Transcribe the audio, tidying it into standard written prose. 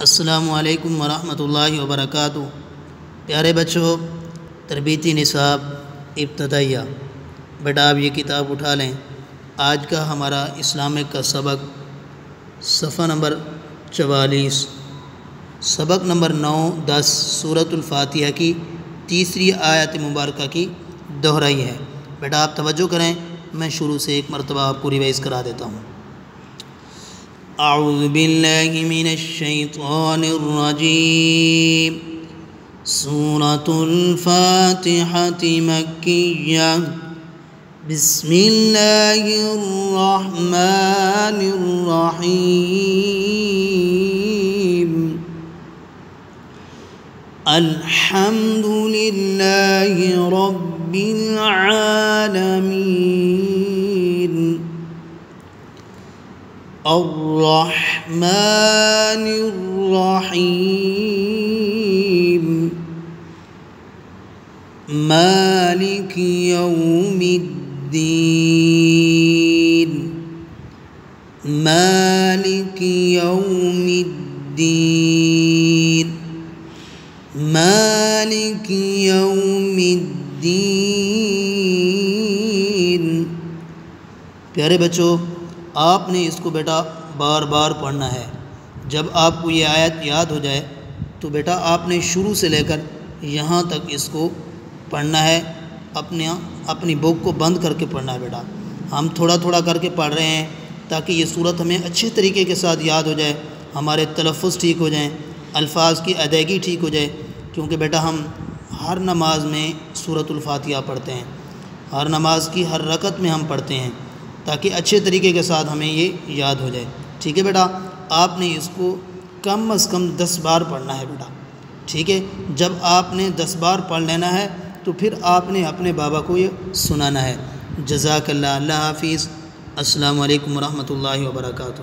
السلام علیکم ورحمۃ اللہ وبرکاتہ۔ پیارے بچوں، تربیتی نصاب ابتدائیہ، بیٹا آپ یہ کتاب اٹھا لیں۔ آج کا ہمارا اسلامک کا سبق صفحہ نمبر 44، سبق نمبر 9 10 سورۃ الفاتحہ کی تیسری آیت مبارکہ کی دہرائی ہے۔ بیٹا آپ توجہ کریں، میں شروع سے ایک مرتبہ آپ کو ریوائز کرا دیتا ہوں۔ اعوذ باللہ من الشیطان الرجیم، سورۃ الفاتحہ مکیہ، بسم اللہ الرحمن الرحیم، الحمد للہ رب العالمین، الرحمن الرحیم، مالک یوم الدین، مالک یوم الدین، مالک یوم الدین۔ پیارے بچوں، آپ نے اس کو بیٹا بار بار پڑھنا ہے۔ جب آپ کو یہ آیت یاد ہو جائے تو بیٹا آپ نے شروع سے لے کر یہاں تک اس کو پڑھنا ہے۔ اپنی بک کو بند کر کے پڑھنا ہے بیٹا۔ ہم تھوڑا تھوڑا کر کے پڑھ رہے ہیں تاکہ یہ صورت ہمیں اچھے طریقے کے ساتھ یاد ہو جائے، ہمارے تلفظ ٹھیک ہو جائیں، الفاظ کی ادائیگی ٹھیک ہو جائے، کیونکہ بیٹا ہم ہر نماز میں سورۃ الفاتحہ پڑھتے ہیں، ہر نماز کی ہر رکعت میں ہم پڑھتے ہیں، تاکہ اچھے طریقے کے ساتھ ہمیں یہ یاد ہو جائے۔ ٹھیک ہے بیٹا، آپ نے اس کو کم از کم 10 بار پڑھنا ہے بیٹا۔ ٹھیک ہے، جب آپ نے 10 بار پڑھ لینا ہے تو پھر آپ نے اپنے بابا کو یہ سنانا ہے۔ جزاک اللہ، اللہ حافظ، السلام علیکم ورحمۃ اللہ وبرکاتہ۔